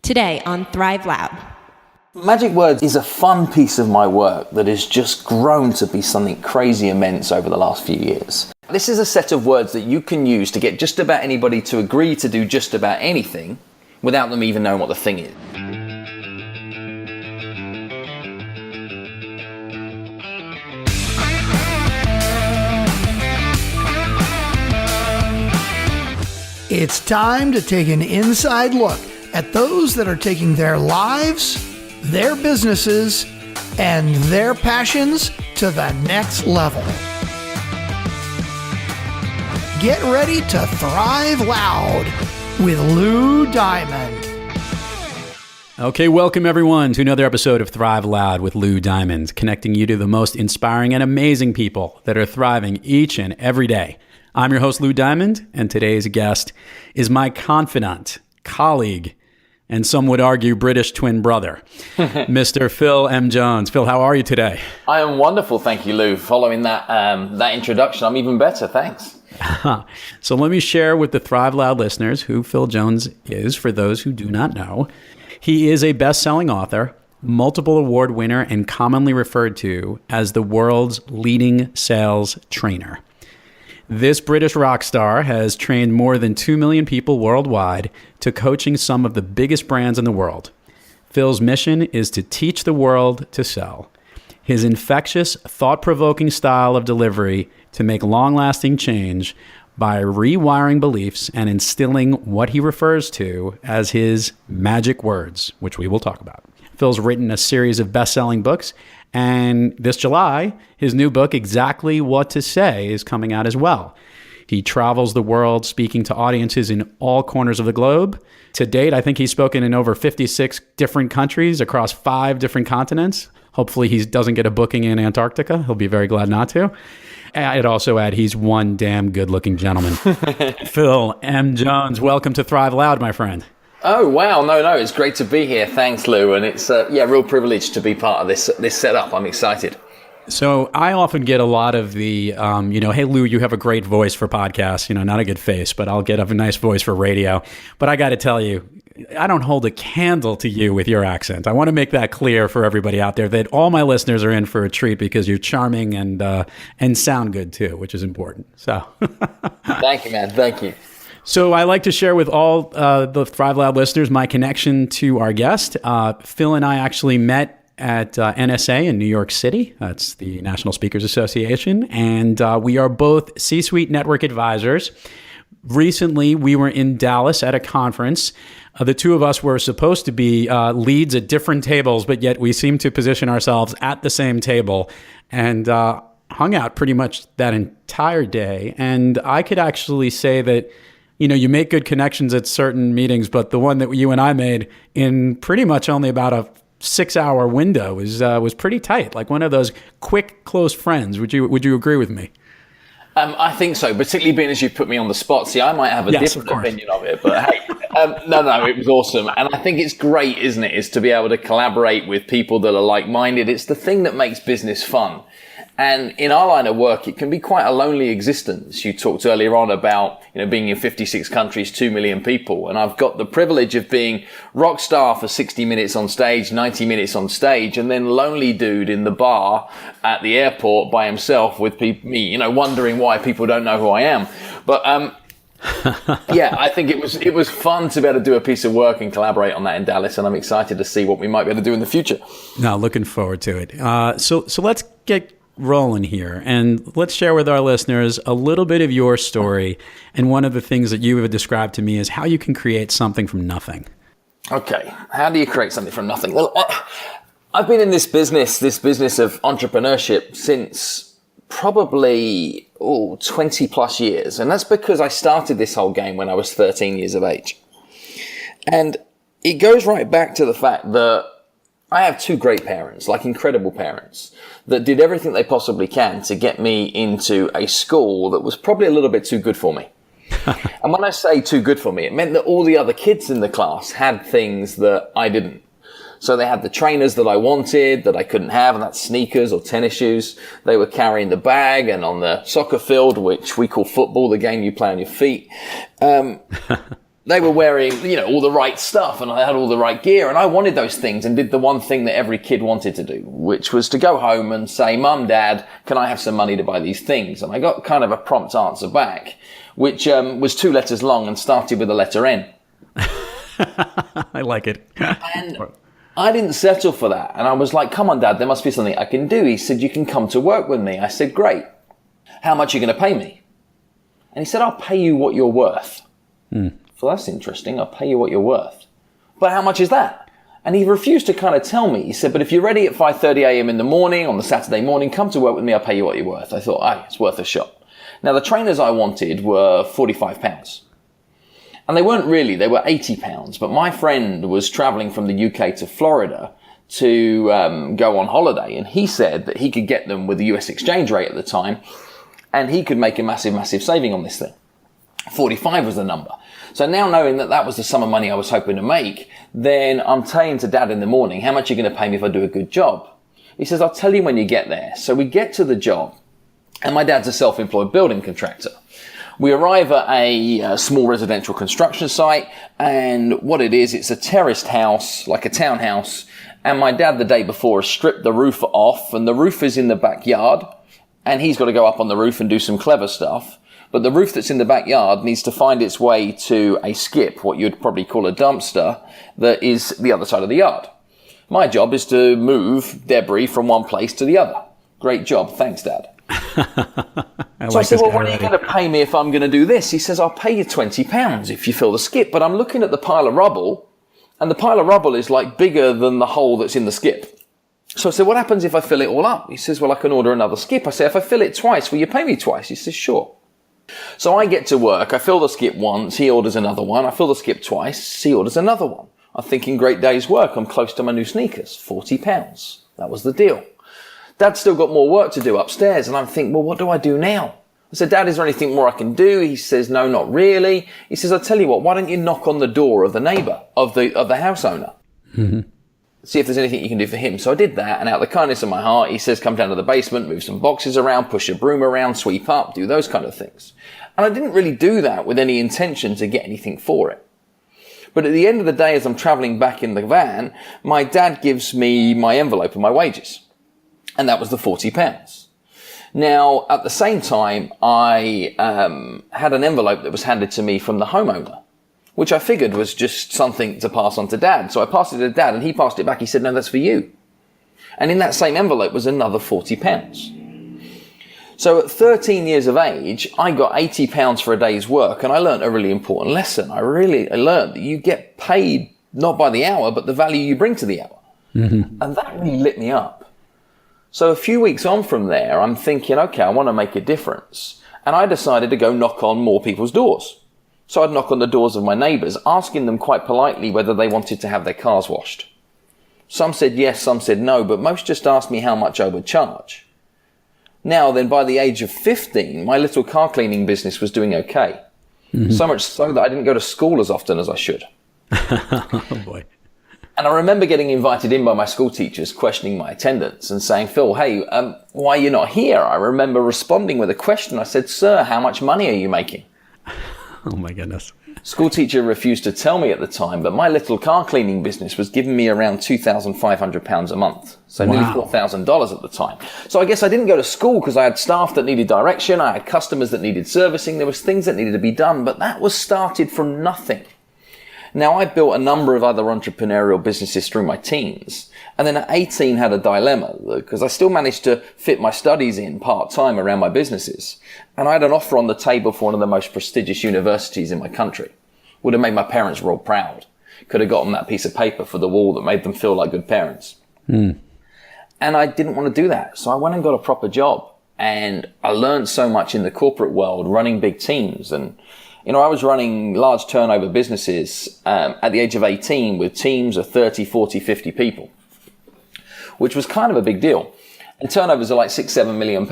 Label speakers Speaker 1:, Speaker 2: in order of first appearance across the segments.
Speaker 1: Today on Thrive Loud.
Speaker 2: Magic Words is a fun piece of my work that has just grown to be something crazy immense over the last few years. This is a set of words that you can use to get just about anybody to agree to do just about anything without them even knowing what the thing is.
Speaker 3: It's time to take an inside look at those that are taking their lives, their businesses, and their passions to the next level. Get ready to thrive loud with Lou Diamond.
Speaker 4: Okay, welcome everyone to another episode of Thrive Loud with Lou Diamond, connecting you to the most inspiring and amazing people that are thriving each and every day. I'm your host, Lou Diamond, and today's guest is my confidant, colleague, and some would argue British twin brother, Mr. Phil M. Jones. Phil, how are you today?
Speaker 2: I am wonderful, thank you, Lou. Following that introduction, I'm even better, thanks.
Speaker 4: So let me share with the Thrive Loud listeners who Phil Jones is, for those who do not know. He is a best-selling author, multiple award winner, and commonly referred to as the world's leading sales trainer. This British rock star has trained more than 2 million people worldwide to coaching some of the biggest brands in the world. Phil's mission is to teach the world to sell. His infectious, thought-provoking style of delivery to make long-lasting change by rewiring beliefs and instilling what he refers to as his magic words, which we will talk about. Phil's written a series of best-selling books, and this July, his new book, Exactly What to Say, is coming out as well. He travels the world speaking to audiences in all corners of the globe. To date, I think he's spoken in over 56 different countries across 5 different continents. Hopefully he doesn't get a booking in Antarctica. He'll be very glad not to. I'd also add he's one damn good-looking gentleman. Phil M. Jones, welcome to Thrive Loud, my friend.
Speaker 2: Oh, wow. No, it's great to be here. Thanks, Lou. And it's a real privilege to be part of this setup. I'm excited.
Speaker 4: So I often get a lot of the, hey, Lou, you have a great voice for podcasts, not a good face, but I'll get a nice voice for radio. But I got to tell you, I don't hold a candle to you with your accent. I want to make that clear for everybody out there that all my listeners are in for a treat because you're charming and sound good too, which is important. So
Speaker 2: Thank you, man. Thank you.
Speaker 4: So I like to share with all the Thrive Loud listeners my connection to our guest. Phil and I actually met at NSA in New York City. That's the National Speakers Association. And we are both C-suite network advisors. Recently, we were in Dallas at a conference. The two of us were supposed to be leads at different tables, but yet we seemed to position ourselves at the same table and hung out pretty much that entire day. And I could actually say that you make good connections at certain meetings, but the one that you and I made in pretty much only about a 6-hour window was pretty tight, like one of those quick, close friends. Would you agree with me?
Speaker 2: I think so, particularly being as you put me on the spot. See, I might have a different opinion of it, but hey, no, it was awesome. And I think it's great, isn't it, is to be able to collaborate with people that are like-minded. It's the thing that makes business fun. And in our line of work, it can be quite a lonely existence. You talked earlier on about, being in 56 countries, 2 million people. And I've got the privilege of being rock star for 60 minutes on stage, 90 minutes on stage, and then lonely dude in the bar at the airport by himself with me, wondering why people don't know who I am. But, I think it was fun to be able to do a piece of work and collaborate on that in Dallas. And I'm excited to see what we might be able to do in the future.
Speaker 4: No, looking forward to it. So let's get rolling here, and let's share with our listeners a little bit of your story. And one of the things that you have described to me is how you can create something from nothing.
Speaker 2: Okay, how do you create something from nothing? Well, I've been in this business of entrepreneurship since probably 20 plus years, and that's because I started this whole game when I was 13 years of age. And it goes right back to the fact that I have 2 great parents, like incredible parents, that did everything they possibly can to get me into a school that was probably a little bit too good for me. And when I say too good for me, it meant that all the other kids in the class had things that I didn't. So they had the trainers that I wanted, that I couldn't have, and that's sneakers or tennis shoes. They were carrying the bag, and on the soccer field, which we call football, the game you play on your feet, They were wearing, all the right stuff, and I had all the right gear, and I wanted those things and did the one thing that every kid wanted to do, which was to go home and say, Mum, Dad, can I have some money to buy these things? And I got kind of a prompt answer back, which was 2 letters long and started with the letter N.
Speaker 4: I like it.
Speaker 2: And I didn't settle for that. And I was like, come on, Dad, there must be something I can do. He said, you can come to work with me. I said, great. How much are you going to pay me? And he said, I'll pay you what you're worth. Well, that's interesting. I'll pay you what you're worth. But how much is that? And he refused to kind of tell me. He said, but if you're ready at 5:30 a.m. in the morning, on the Saturday morning, come to work with me. I'll pay you what you're worth. I thought, it's worth a shot. Now, the trainers I wanted were £45. And they weren't really. They were £80. But my friend was traveling from the UK to Florida to go on holiday. And he said that he could get them with the US exchange rate at the time. And he could make a massive, massive saving on this thing. 45 was the number. So now knowing that that was the sum of money I was hoping to make, then I'm saying to Dad in the morning, how much are you going to pay me if I do a good job? He says, I'll tell you when you get there. So we get to the job, and my dad's a self-employed building contractor. We arrive at a small residential construction site, and what it is, it's a terraced house, like a townhouse, and my dad the day before has stripped the roof off, and the roof is in the backyard, and he's got to go up on the roof and do some clever stuff. But the roof that's in the backyard needs to find its way to a skip, what you'd probably call a dumpster, that is the other side of the yard. My job is to move debris from one place to the other. Great job. Thanks, Dad. I said, well, what are you going to pay me if I'm going to do this? He says, I'll pay you £20 if you fill the skip. But I'm looking at the pile of rubble, and the pile of rubble is like bigger than the hole that's in the skip. So I said, what happens if I fill it all up? He says, well, I can order another skip. I say, if I fill it twice, will you pay me twice? He says, sure. So I get to work, I fill the skip once, he orders another one, I fill the skip twice, he orders another one. I'm thinking, great day's work, I'm close to my new sneakers, £40. That was the deal. Dad's still got more work to do upstairs, and I'm thinking, well, what do I do now? I said, Dad, is there anything more I can do? He says, no, not really. He says, I'll tell you what, why don't you knock on the door of the neighbour, of the house owner? See if there's anything you can do for him. So I did that, and out of the kindness of my heart, he says, come down to the basement, move some boxes around, push a broom around, sweep up, do those kind of things. And I didn't really do that with any intention to get anything for it. But at the end of the day, as I'm travelling back in the van, my dad gives me my envelope of my wages. And that was the £40. Now, at the same time, I had an envelope that was handed to me from the homeowner, which I figured was just something to pass on to Dad. So I passed it to Dad, and he passed it back. He said, no, that's for you. And in that same envelope was another £40. So at 13 years of age, I got £80 for a day's work, and I learned a really important lesson. I learned that you get paid not by the hour, but the value you bring to the hour. And that really lit me up. So a few weeks on from there, I'm thinking, okay, I want to make a difference. And I decided to go knock on more people's doors. So I'd knock on the doors of my neighbours, asking them quite politely whether they wanted to have their cars washed. Some said yes, some said no, but most just asked me how much I would charge. Now then, by the age of 15, my little car cleaning business was doing okay. So much so that I didn't go to school as often as I should.
Speaker 4: Oh boy.
Speaker 2: And I remember getting invited in by my school teachers, questioning my attendance and saying, Phil, hey, why are you not here? I remember responding with a question. I said, sir, how much money are you making?
Speaker 4: Oh my goodness.
Speaker 2: School teacher refused to tell me at the time, but my little car cleaning business was giving me around £2,500 a month. So nearly $4,000 at the time. So I guess I didn't go to school because I had staff that needed direction. I had customers that needed servicing. There was things that needed to be done, but that was started from nothing. Now, I built a number of other entrepreneurial businesses through my teens. And then at 18 had a dilemma because I still managed to fit my studies in part-time around my businesses. And I had an offer on the table for one of the most prestigious universities in my country. Would have made my parents real proud. Could have gotten that piece of paper for the wall that made them feel like good parents. And I didn't want to do that. So I went and got a proper job. And I learned so much in the corporate world, running big teams. And you know, I was running large turnover businesses at the age of 18 with teams of 30, 40, 50 people, which was kind of a big deal. And turnovers are like £6-7 million.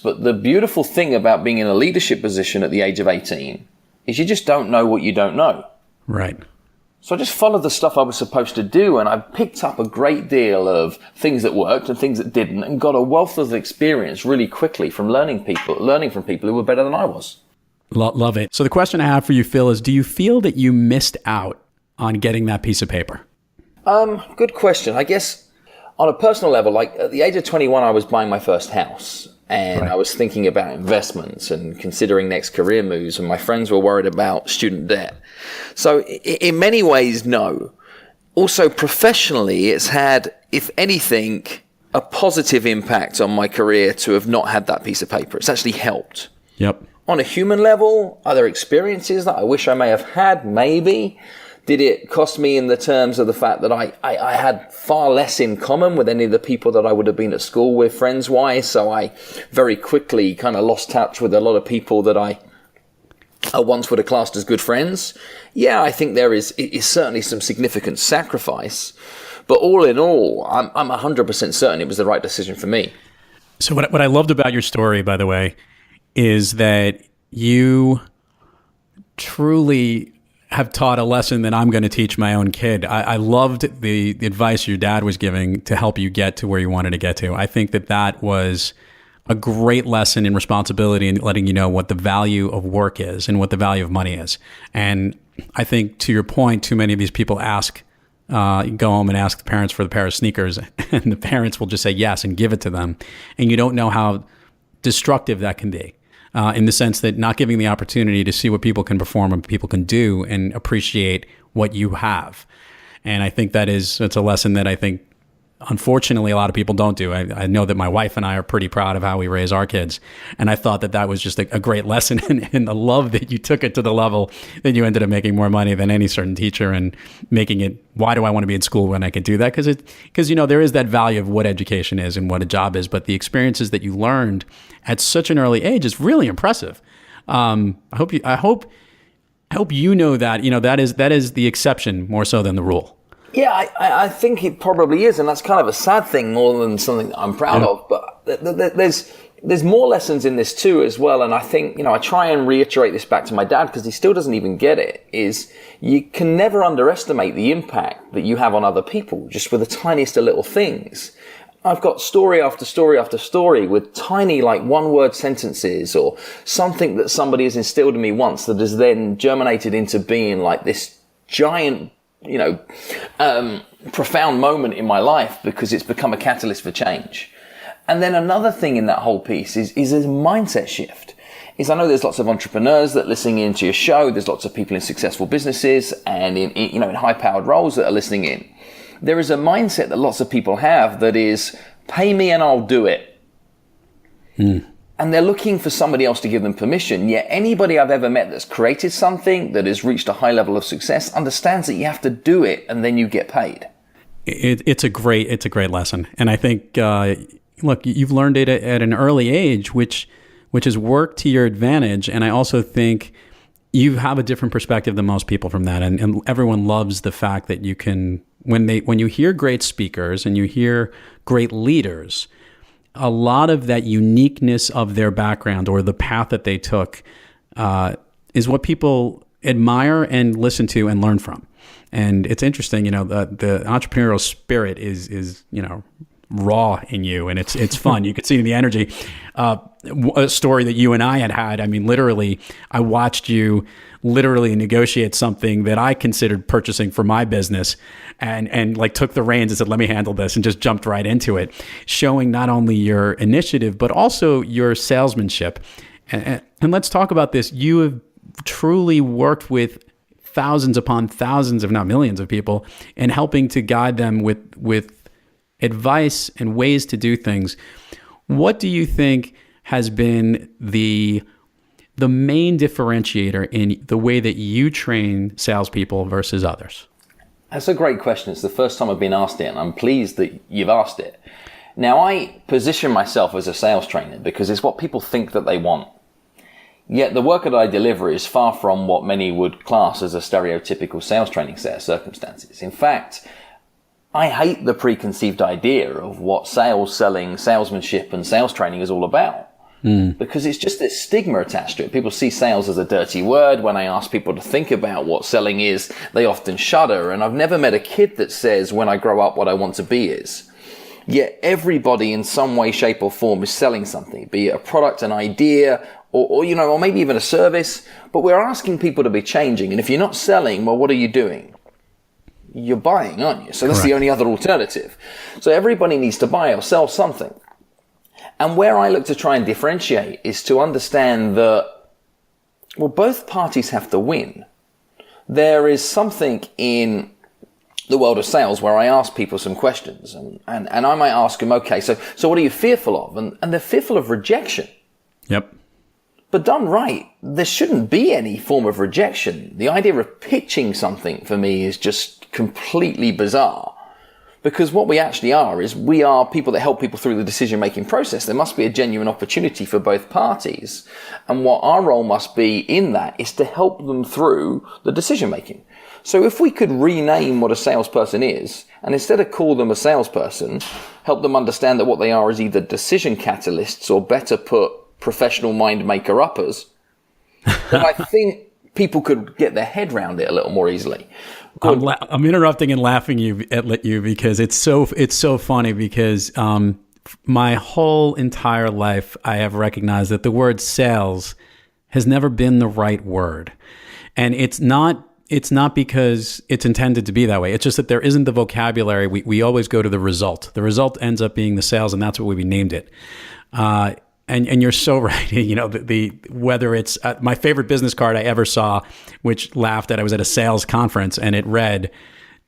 Speaker 2: But the beautiful thing about being in a leadership position at the age of 18 is you just don't know what you don't know.
Speaker 4: Right.
Speaker 2: So I just followed the stuff I was supposed to do, and I picked up a great deal of things that worked and things that didn't, and got a wealth of experience really quickly from learning from people who were better than I was.
Speaker 4: Love it. So the question I have for you, Phil, is do you feel that you missed out on getting that piece of paper?
Speaker 2: Good question. I guess on a personal level, like at the age of 21, I was buying my first house. And I was thinking about investments and considering next career moves, and my friends were worried about student debt. So in many ways, no. Also, professionally, it's had, if anything, a positive impact on my career to have not had that piece of paper. It's actually helped.
Speaker 4: Yep.
Speaker 2: On a human level, are there experiences that I wish I may have had? Maybe. Did it cost me in the terms of the fact that I had far less in common with any of the people that I would have been at school with friends-wise? So I very quickly kind of lost touch with a lot of people that I once would have classed as good friends. Yeah, I think there is certainly some significant sacrifice. But all in all, I'm 100% certain it was the right decision for me.
Speaker 4: So what I loved about your story, by the way, is that you truly have taught a lesson that I'm going to teach my own kid. I loved the advice your dad was giving to help you get to where you wanted to get to. I think that was a great lesson in responsibility and letting you know what the value of work is and what the value of money is. And I think to your point, too many of these people go home and ask the parents for the pair of sneakers, and the parents will just say yes and give it to them. And you don't know how destructive that can be. In the sense that not giving the opportunity to see what people can perform and people can do and appreciate what you have. And I think it's a lesson that I think, unfortunately, a lot of people don't do. I know that my wife and I are pretty proud of how we raise our kids. And I thought that was just a great lesson in the love that you took it to the level that you ended up making more money than any certain teacher and making it, why do I want to be in school when I could do that? Because there is that value of what education is and what a job is, but the experiences that you learned at such an early age is really impressive. I hope you know that, that is the exception more so than the rule.
Speaker 2: Yeah, I think it probably is, and that's kind of a sad thing more than something that I'm proud of. But there's more lessons in this too as well, and I think, I try and reiterate this back to my dad because he still doesn't even get it, is you can never underestimate the impact that you have on other people just with the tiniest of little things. I've got story after story after story with tiny, one-word sentences or something that somebody has instilled in me once that has then germinated into being like this giant, profound moment in my life because it's become a catalyst for change. And then another thing in that whole piece is a mindset shift. I know there's lots of entrepreneurs that are listening into your show. There's lots of people in successful businesses and in high-powered roles that are listening in. There is a mindset that lots of people have that is, pay me and I'll do it. And they're looking for somebody else to give them permission. Yet anybody I've ever met that's created something, that has reached a high level of success, understands that you have to do it and then you get paid.
Speaker 4: It's a great lesson. And I think, look, you've learned it at an early age, which has worked to your advantage. And I also think you have a different perspective than most people from that. And everyone loves the fact that you can, when you hear great speakers and you hear great leaders, a lot of that uniqueness of their background or the path that they took is what people admire and listen to and learn from. And it's interesting, the entrepreneurial spirit is raw in you, and it's fun. You could see the energy. A story that you and I had. I mean, literally, I watched you negotiate something that I considered purchasing for my business, and took the reins and said, "Let me handle this," and just jumped right into it, showing not only your initiative but also your salesmanship. And let's talk about this. You have truly worked with thousands upon thousands, if not millions, of people, and helping to guide them with advice and ways to do things. What do you think has been the main differentiator in the way that you train salespeople versus others?
Speaker 2: That's a great question. It's the first time I've been asked it, and I'm pleased that you've asked it. Now, I position myself as a sales trainer because it's what people think that they want. Yet the work that I deliver is far from what many would class as a stereotypical sales training set of circumstances. In fact, I hate the preconceived idea of what sales, selling, salesmanship, and sales training is all about. Because it's just this stigma attached to it. People see sales as a dirty word. When I ask people to think about what selling is, they often shudder. And I've never met a kid that says, when I grow up, what I want to be is. yet everybody in some way, shape or form is selling something, be it a product, an idea, or maybe even a service, but we're asking people to be changing. And if you're not selling, well, what are you doing? You're buying, aren't you? So that's the only other alternative. So everybody needs to buy or sell something. And where I look to try and differentiate is to understand that, well, both parties have to win. There is something in the world of sales where I ask people some questions and I might ask them, okay, so what are you fearful of? And they're fearful of rejection.
Speaker 4: Yep.
Speaker 2: But done right, there shouldn't be any form of rejection. The idea of pitching something for me is just completely bizarre. Because what we actually are is we are people that help people through the decision-making process. There must be a genuine opportunity for both parties. And what our role must be in that is to help them through the decision-making. So if we could rename what a salesperson is, and instead of call them a salesperson, help them understand that what they are is either decision catalysts or, better put, professional mind maker-uppers, then I think people could get their head around it a little more easily.
Speaker 4: I'm interrupting and laughing at you because it's so funny because my whole entire life I have recognized that the word sales has never been the right word, and it's not because it's intended to be that way. It's just that there isn't the vocabulary. We always go to the result. The result ends up being the sales, and that's what we named it. And you're so right. Whether it's my favorite business card I ever saw, which laughed at, I was at a sales conference and it read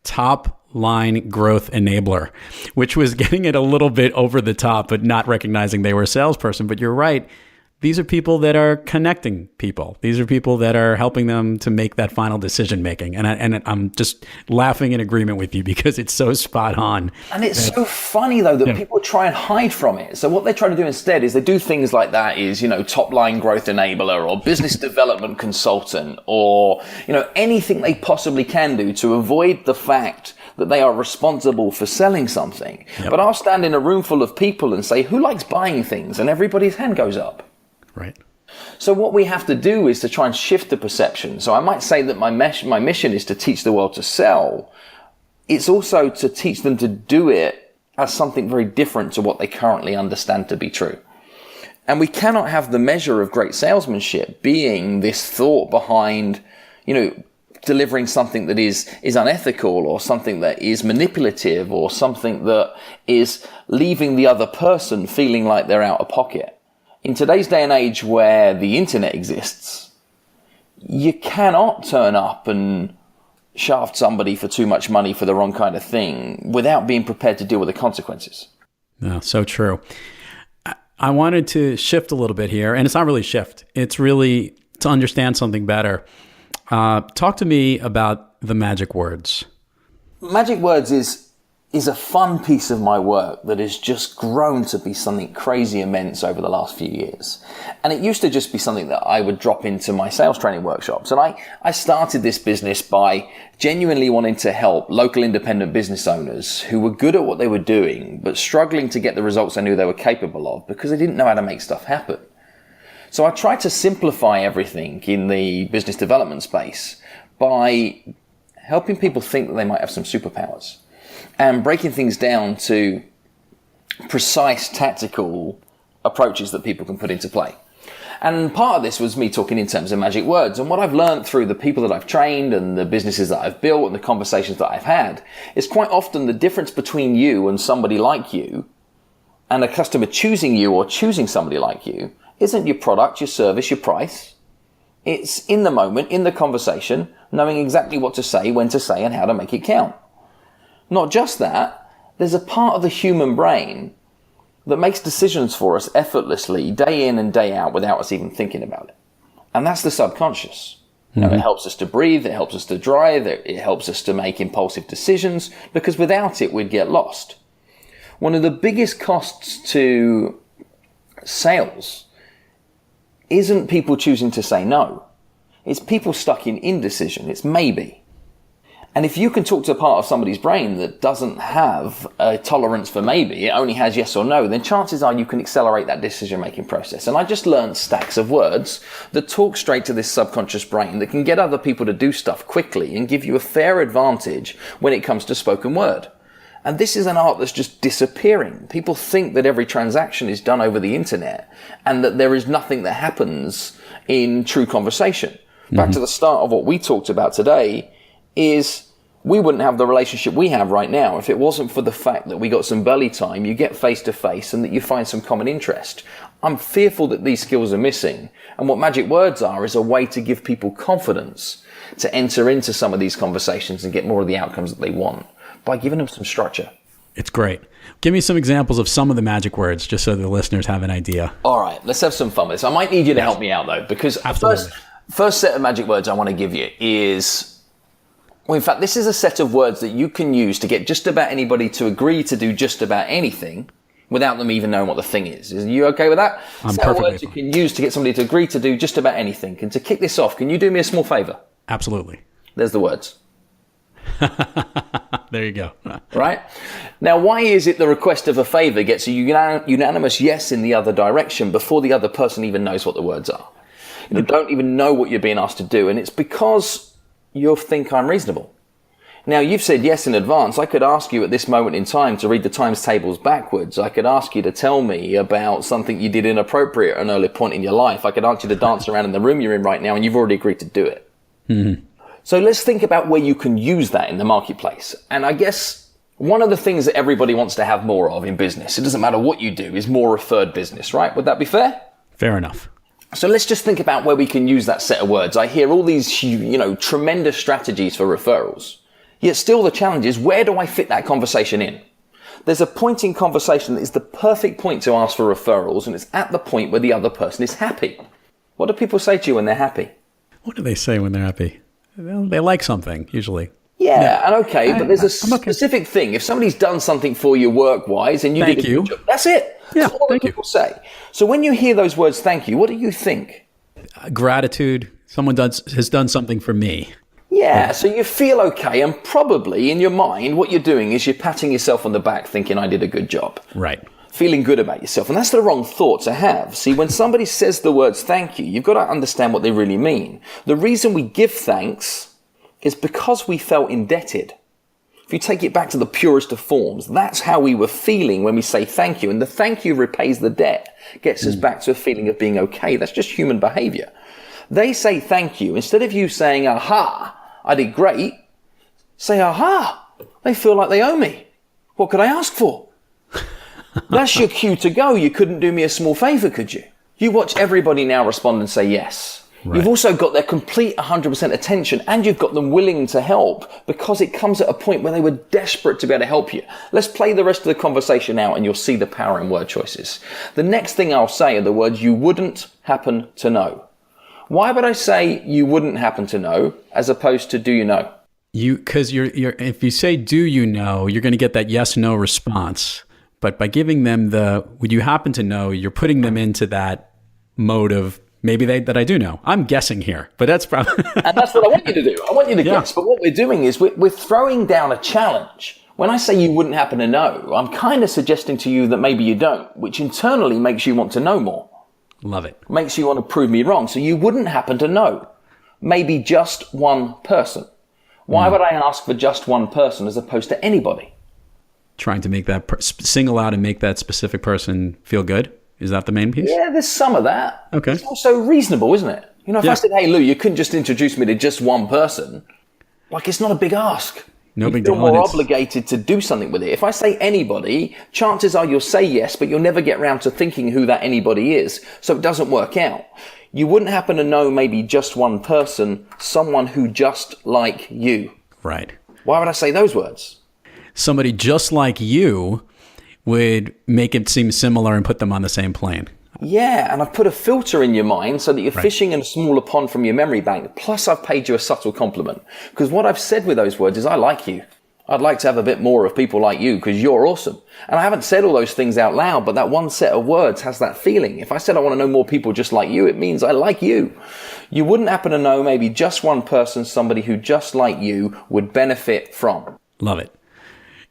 Speaker 4: top line growth enabler, which was getting it a little bit over the top, but not recognizing they were a salesperson. But you're right. These are people that are connecting people. These are people that are helping them to make that final decision making. And I'm just laughing in agreement with you because it's so spot on.
Speaker 2: And it's so funny though that people try and hide from it. So what they try to do instead is they do things like that is, top line growth enabler or business development consultant or, anything they possibly can do to avoid the fact that they are responsible for selling something. Yep. But I'll stand in a room full of people and say, who likes buying things? And everybody's hand goes up.
Speaker 4: Right.
Speaker 2: So what we have to do is to try and shift the perception. So I might say that my mission is to teach the world to sell. It's also to teach them to do it as something very different to what they currently understand to be true. And we cannot have the measure of great salesmanship being this thought behind, delivering something that is unethical or something that is manipulative or something that is leaving the other person feeling like they're out of pocket. In today's day and age where the internet exists, you cannot turn up and shaft somebody for too much money for the wrong kind of thing without being prepared to deal with the consequences.
Speaker 4: No, so true. I wanted to shift a little bit here, and it's not really shift. It's really to understand something better. Talk to me about the magic words.
Speaker 2: Magic words is a fun piece of my work that has just grown to be something crazy immense over the last few years. And it used to just be something that I would drop into my sales training workshops. And I started this business by genuinely wanting to help local independent business owners who were good at what they were doing, but struggling to get the results they knew they were capable of because they didn't know how to make stuff happen. So I tried to simplify everything in the business development space by helping people think that they might have some superpowers. And breaking things down to precise tactical approaches that people can put into play. And part of this was me talking in terms of magic words. And what I've learned through the people that I've trained and the businesses that I've built and the conversations that I've had is quite often the difference between you and somebody like you and a customer choosing you or choosing somebody like you isn't your product, your service, your price. It's in the moment, in the conversation, knowing exactly what to say, when to say, and how to make it count. Not just that, there's a part of the human brain that makes decisions for us effortlessly, day in and day out, without us even thinking about it. And that's the subconscious. It helps us to breathe, it helps us to drive, it helps us to make impulsive decisions, because without it, we'd get lost. One of the biggest costs to sales isn't people choosing to say no. It's people stuck in indecision. It's maybe. And if you can talk to a part of somebody's brain that doesn't have a tolerance for maybe, it only has yes or no, then chances are you can accelerate that decision-making process. And I just learned stacks of words that talk straight to this subconscious brain that can get other people to do stuff quickly and give you a fair advantage when it comes to spoken word. And this is an art that's just disappearing. People think that every transaction is done over the internet and that there is nothing that happens in true conversation. Back to the start of what we talked about today is we wouldn't have the relationship we have right now if it wasn't for the fact that we got some belly time, you get face to face, and that you find some common interest. I'm fearful that these skills are missing. And what magic words are is a way to give people confidence to enter into some of these conversations and get more of the outcomes that they want by giving them some structure.
Speaker 4: It's great. Give me some examples of some of the magic words just so the listeners have an idea.
Speaker 2: All right, let's have some fun with this. I might need you to help me out though, because first set of magic words I want to give you is, well, in fact, this is a set of words that you can use to get just about anybody to agree to do just about anything without them even knowing what the thing is. Are you okay with that?
Speaker 4: I'm
Speaker 2: set of
Speaker 4: perfectly
Speaker 2: words
Speaker 4: fine.
Speaker 2: You can use to get somebody to agree to do just about anything. And to kick this off, can you do me a small favor?
Speaker 4: Absolutely.
Speaker 2: There's the words.
Speaker 4: There you go.
Speaker 2: Right? Now, why is it the request of a favor gets a unanimous yes in the other direction before the other person even knows what the words are? You don't even know what you're being asked to do, and it's because you think I'm reasonable. Now, you've said yes in advance. I could ask you at this moment in time to read the times tables backwards. I could ask you to tell me about something you did inappropriate at an early point in your life. I could ask you to dance around in the room you're in right now, and you've already agreed to do it.
Speaker 4: Mm-hmm.
Speaker 2: So let's think about where you can use that in the marketplace. And I guess one of the things that everybody wants to have more of in business, it doesn't matter what you do, is more referred business, right? Would that be fair?
Speaker 4: Fair enough.
Speaker 2: So let's just think about where we can use that set of words. I hear all these, tremendous strategies for referrals. Yet still the challenge is, where do I fit that conversation in? There's a point in conversation that is the perfect point to ask for referrals, and it's at the point where the other person is happy. What do people say to you when they're happy?
Speaker 4: What do they say when they're happy? Well, they like something, usually.
Speaker 2: Yeah, and okay, but there's a specific thing. If somebody's done something for you work-wise and you did a good job, that's it.
Speaker 4: Yeah,
Speaker 2: that's all that people say. So when you hear those words, thank you, what do you think?
Speaker 4: Gratitude. Someone has done something for me.
Speaker 2: Yeah, so you feel okay, and probably in your mind, what you're doing is you're patting yourself on the back thinking, I did a good job.
Speaker 4: Right.
Speaker 2: Feeling good about yourself. And that's the wrong thought to have. See, when somebody says the words thank you, you've got to understand what they really mean. The reason we give thanks is because we felt indebted. If you take it back to the purest of forms, that's how we were feeling when we say thank you. And the thank you repays the debt, gets us back to a feeling of being okay. That's just human behavior. They say thank you. Instead of you saying, aha, I did great, say, aha, they feel like they owe me. What could I ask for? That's your cue to go. You couldn't do me a small favor, could you? You watch everybody now respond and say yes. Right. You've also got their complete 100% attention, and you've got them willing to help because it comes at a point where they were desperate to be able to help you. Let's play the rest of the conversation out and you'll see the power in word choices. The next thing I'll say are the words you wouldn't happen to know. Why would I say you wouldn't happen to know as opposed to do you know?
Speaker 4: Because you're if you say do you know, you're going to get that yes no response. But by giving them the would you happen to know, you're putting them into that mode of maybe that I do know. I'm guessing here, but that's probably...
Speaker 2: And that's what I want you to do. I want you to guess. But what we're doing is we're throwing down a challenge. When I say you wouldn't happen to know, I'm kind of suggesting to you that maybe you don't, which internally makes you want to know more.
Speaker 4: Love it.
Speaker 2: Makes you want to prove me wrong. So you wouldn't happen to know. Maybe just one person. Why would I ask for just one person as opposed to anybody?
Speaker 4: Trying to make that single out and make that specific person feel good? Is that the main piece?
Speaker 2: Yeah, there's some of that.
Speaker 4: Okay.
Speaker 2: It's also reasonable, isn't it? You know, if I said, hey, Lou, you couldn't just introduce me to just one person, like, it's not a big ask.
Speaker 4: No big deal.
Speaker 2: You're more obligated to do something with it. If I say anybody, chances are you'll say yes, but you'll never get around to thinking who that anybody is, so it doesn't work out. You wouldn't happen to know maybe just one person, someone who just like you.
Speaker 4: Right.
Speaker 2: Why would I say those words?
Speaker 4: Somebody just like you would make it seem similar and put them on the same plane.
Speaker 2: Yeah, and I've put a filter in your mind so that you're fishing in a smaller pond from your memory bank. Plus, I've paid you a subtle compliment. Because what I've said with those words is, I like you. I'd like to have a bit more of people like you because you're awesome. And I haven't said all those things out loud, but that one set of words has that feeling. If I said I want to know more people just like you, it means I like you. You wouldn't happen to know maybe just one person, somebody who just like you would benefit from.
Speaker 4: Love it.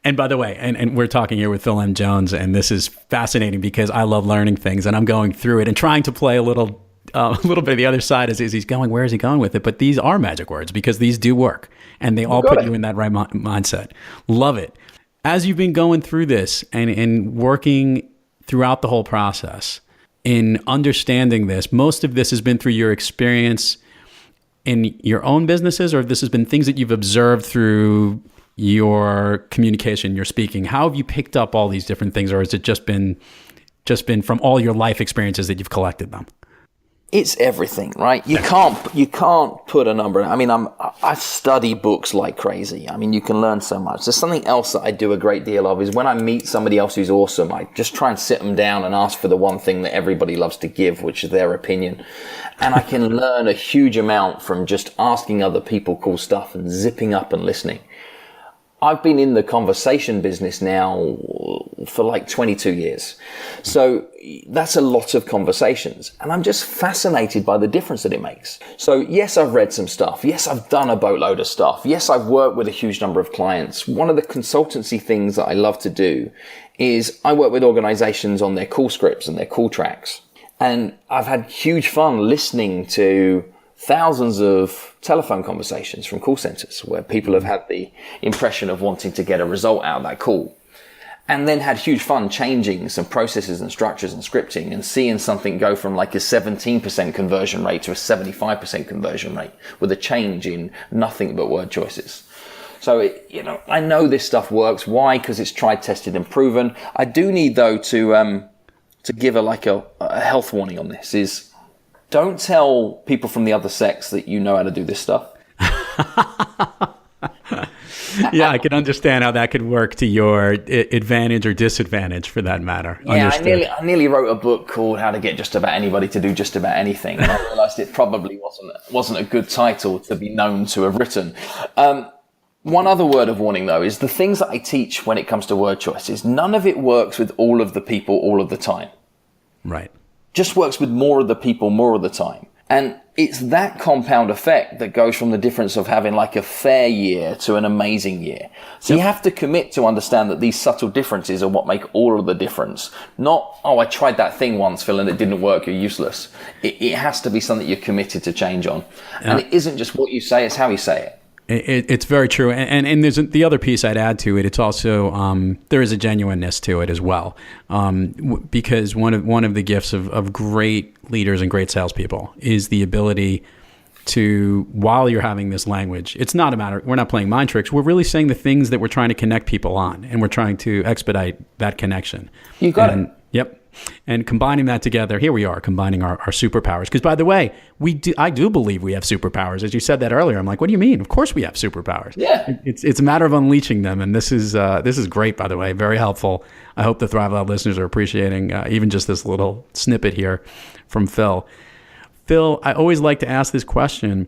Speaker 4: And by the way, and we're talking here with Phil M. Jones, and this is fascinating because I love learning things, and I'm going through it and trying to play a little bit of the other side as he's going, where is he going with it? But these are magic words because these do work, and they all put you in that right mindset. Love it. As you've been going through this and working throughout the whole process in understanding this, most of this has been through your experience in your own businesses, or this has been things that you've observed through your communication, your speaking. How have you picked up all these different things, or has it just been from all your life experiences that you've collected them?
Speaker 2: It's everything, right? You can't put a number. I mean, I study books like crazy. I mean, you can learn so much. There's something else that I do a great deal of is when I meet somebody else who's awesome, I just try and sit them down and ask for the one thing that everybody loves to give, which is their opinion. And I can learn a huge amount from just asking other people cool stuff and zipping up and listening. I've been in the conversation business now for like 22 years. So that's a lot of conversations. And I'm just fascinated by the difference that it makes. So yes, I've read some stuff. Yes, I've done a boatload of stuff. Yes, I've worked with a huge number of clients. One of the consultancy things that I love to do is I work with organizations on their call scripts and their call tracks. And I've had huge fun listening to thousands of telephone conversations from call centers where people have had the impression of wanting to get a result out of that call, and then had huge fun changing some processes and structures and scripting and seeing something go from like a 17% conversion rate to a 75% conversion rate with a change in nothing but word choices. So, I know this stuff works. Why? Because it's tried, tested, and proven. I do need, though, to give a health warning on this is, don't tell people from the other sex that you know how to do this stuff.
Speaker 4: Yeah, I can understand how that could work to your advantage or disadvantage for that matter.
Speaker 2: Yeah, I nearly wrote a book called How to Get Just About Anybody to Do Just About Anything. And I realized it probably wasn't a good title to be known to have written. One other word of warning, though, is the things that I teach when it comes to word choices, none of it works with all of the people all of the time.
Speaker 4: Right.
Speaker 2: Just works with more of the people more of the time. And it's that compound effect that goes from the difference of having like a fair year to an amazing year. So You have to commit to understand that these subtle differences are what make all of the difference. Not, I tried that thing once, Phil, and it didn't work, you're useless. It has to be something you're committed to change on. Yeah. And it isn't just what you say, it's how you say it.
Speaker 4: It's very true. And there's the other piece I'd add to it. It's also, there is a genuineness to it as well. Because one of the gifts of great leaders and great salespeople is the ability to, while you're having this language, it's not a matter, we're not playing mind tricks. We're really saying the things that we're trying to connect people on, and we're trying to expedite that connection.
Speaker 2: You got it.
Speaker 4: Yep. And combining that together, here we are combining our superpowers. Because by the way, I do believe we have superpowers. As you said that earlier, I'm like, what do you mean? Of course we have superpowers.
Speaker 2: Yeah.
Speaker 4: It's a matter of unleashing them. And this is great, by the way, very helpful. I hope the Thrive Loud listeners are appreciating even just this little snippet here from Phil. Phil, I always like to ask this question,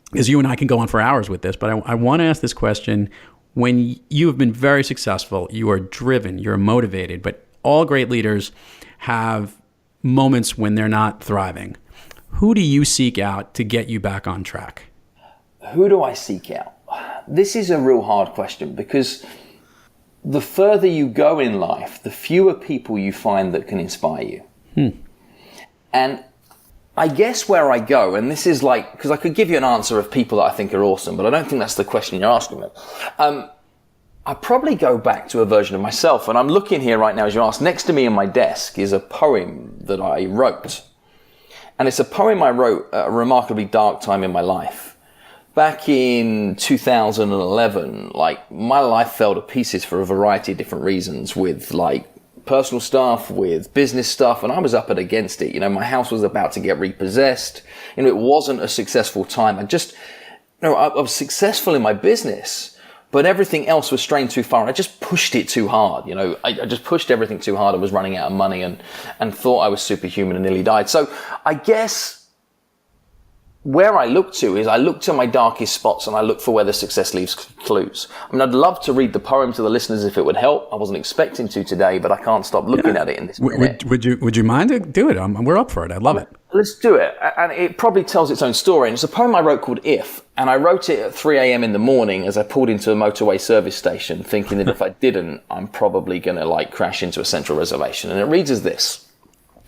Speaker 4: because you and I can go on for hours with this, but I want to ask this question. When you have been very successful, you are driven, you're motivated, but all great leaders have moments when they're not thriving. Who do you seek out to get you back on track?
Speaker 2: Who do I seek out? This is a real hard question, because the further you go in life, the fewer people you find that can inspire you. And I guess where I go, and this is like, because I could give you an answer of people that I think are awesome, but I don't think that's the question you're asking me. I probably go back to a version of myself, and I'm looking here right now as you ask. Next to me on my desk is a poem that I wrote. And it's a poem I wrote at a remarkably dark time in my life. Back in 2011, like, my life fell to pieces for a variety of different reasons, with like personal stuff, with business stuff, and I was up and against it. My house was about to get repossessed. It wasn't a successful time. I was successful in my business, but everything else was strained too far. And I just pushed it too hard. I just pushed everything too hard. I was running out of money and thought I was superhuman and nearly died. So I guess where I look to my darkest spots, and I look for where the success leaves clues. I'd love to read the poem to the listeners if it would help. I wasn't expecting to today, but I can't stop looking at it in this minute.
Speaker 4: Would you mind to do it? We're up for it. I love it.
Speaker 2: Let's do it. And it probably tells its own story. And it's a poem I wrote called If. And I wrote it at 3 a.m. in the morning as I pulled into a motorway service station, thinking that if I didn't, I'm probably going to crash into a central reservation. And it reads as this: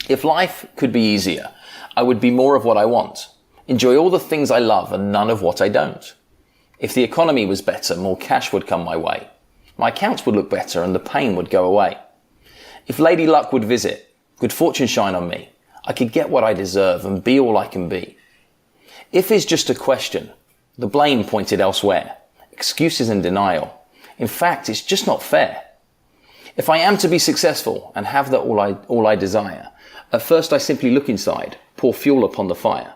Speaker 2: if life could be easier, I would be more of what I want. Enjoy all the things I love and none of what I don't. If the economy was better, more cash would come my way. My accounts would look better and the pain would go away. If Lady Luck would visit, good fortune shine on me, I could get what I deserve and be all I can be. If is just a question, the blame pointed elsewhere, excuses and denial. In fact, it's just not fair. If I am to be successful and have that all I desire, at first I simply look inside, pour fuel upon the fire.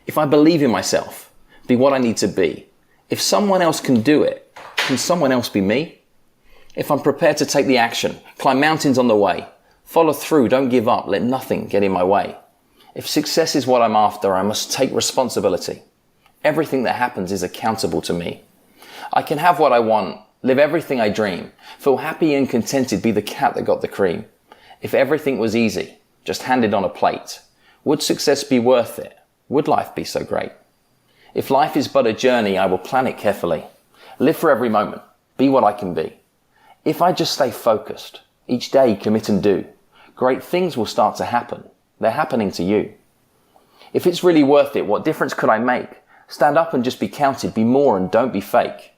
Speaker 2: If I believe in myself, be what I need to be. If someone else can do it, can someone else be me? If I'm prepared to take the action, climb mountains on the way, follow through, don't give up, let nothing get in my way. If success is what I'm after, I must take responsibility. Everything that happens is accountable to me. I can have what I want, live everything I dream, feel happy and contented, be the cat that got the cream. If everything was easy, just handed on a plate, would success be worth it? Would life be so great? If life is but a journey, I will plan it carefully. Live for every moment, be what I can be. If I just stay focused, each day commit and do, great things will start to happen. They're happening to you. If it's really worth it, what difference could I make? Stand up and just be counted, be more and don't be fake.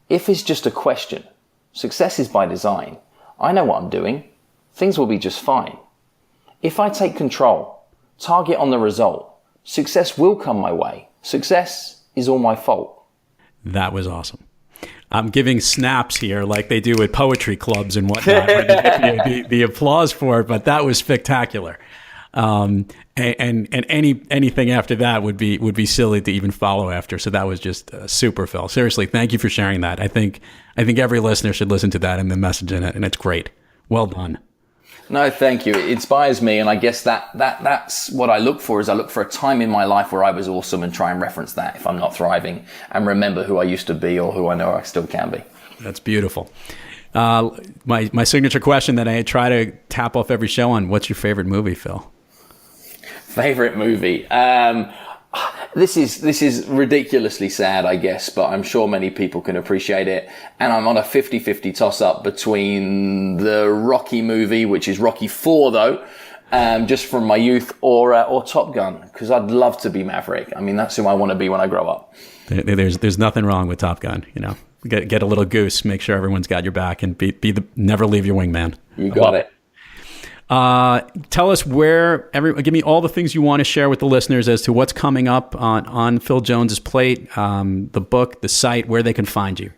Speaker 2: If it's just a question, success is by design. I know what I'm doing. Things will be just fine. If I take control, target on the result, success will come my way. Success is all my fault.
Speaker 4: That was awesome. I'm giving snaps here like they do at poetry clubs and whatnot. the applause for it, but that was spectacular. And anything after that would be silly to even follow after. So that was just super, Phil. Seriously, thank you for sharing that. I think every listener should listen to that and the message in it, and it's great. Well done.
Speaker 2: No, thank you. It inspires me, and I guess that's what I look for. Is I look for a time in my life where I was awesome and try and reference that if I'm not thriving, and remember who I used to be or who I know I still can be.
Speaker 4: That's beautiful. My signature question that I try to tap off every show on: what's your favorite movie, Phil?
Speaker 2: Favorite movie? This is ridiculously sad, I guess, but I'm sure many people can appreciate it. And I'm on a 50-50 toss-up between the Rocky movie, which is Rocky 4, though, just from my youth, or Top Gun, because I'd love to be Maverick. I mean, that's who I want to be when I grow up.
Speaker 4: There's nothing wrong with Top Gun, you know. Get a little goose, make sure everyone's got your back, and never leave your wingman.
Speaker 2: You got it.
Speaker 4: Tell us give me all the things you want to share with the listeners as to what's coming up on Phil Jones's plate, the book, the site, where they can find you.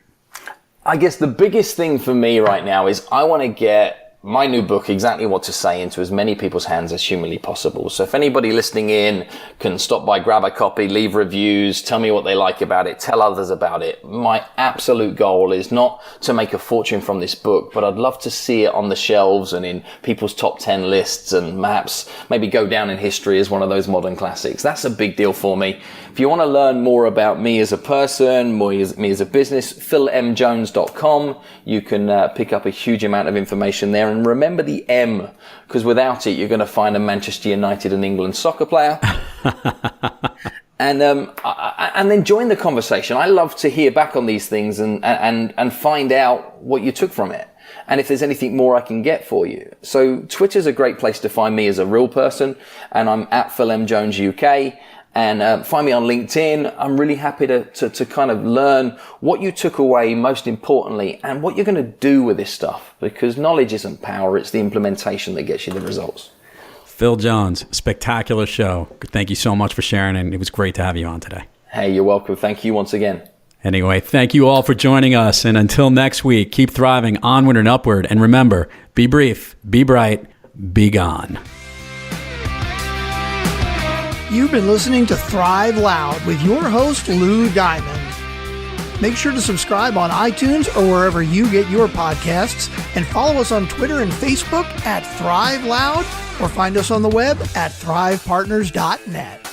Speaker 2: I guess the biggest thing for me right now is I want to get my new book, Exactly What to Say, into as many people's hands as humanly possible. So if anybody listening in can stop by, grab a copy, leave reviews, tell me what they like about it, tell others about it. My absolute goal is not to make a fortune from this book, but I'd love to see it on the shelves and in people's top 10 lists and perhaps maybe go down in history as one of those modern classics. That's a big deal for me. If you want to learn more about me as a person, me as a business, philmjones.com. You can pick up a huge amount of information there. And remember the M, because without it, you're going to find a Manchester United and England soccer player. And then join the conversation. I love to hear back on these things and find out what you took from it. And if there's anything more I can get for you. So Twitter's a great place to find me as a real person. And I'm at PhilMJonesUK. And find me on LinkedIn. I'm really happy to kind of learn what you took away, most importantly, and what you're going to do with this stuff. Because knowledge isn't power, it's the implementation that gets you the results.
Speaker 4: Phil Jones, spectacular show. Thank you so much for sharing, and it was great to have you on today.
Speaker 2: Hey, you're welcome. Thank you once again.
Speaker 4: Anyway, thank you all for joining us. And until next week, keep thriving onward and upward. And remember, be brief, be bright, be gone.
Speaker 3: You've been listening to Thrive Loud with your host, Lou Diamond. Make sure to subscribe on iTunes or wherever you get your podcasts, and follow us on Twitter and Facebook at Thrive Loud, or find us on the web at thrivepartners.net.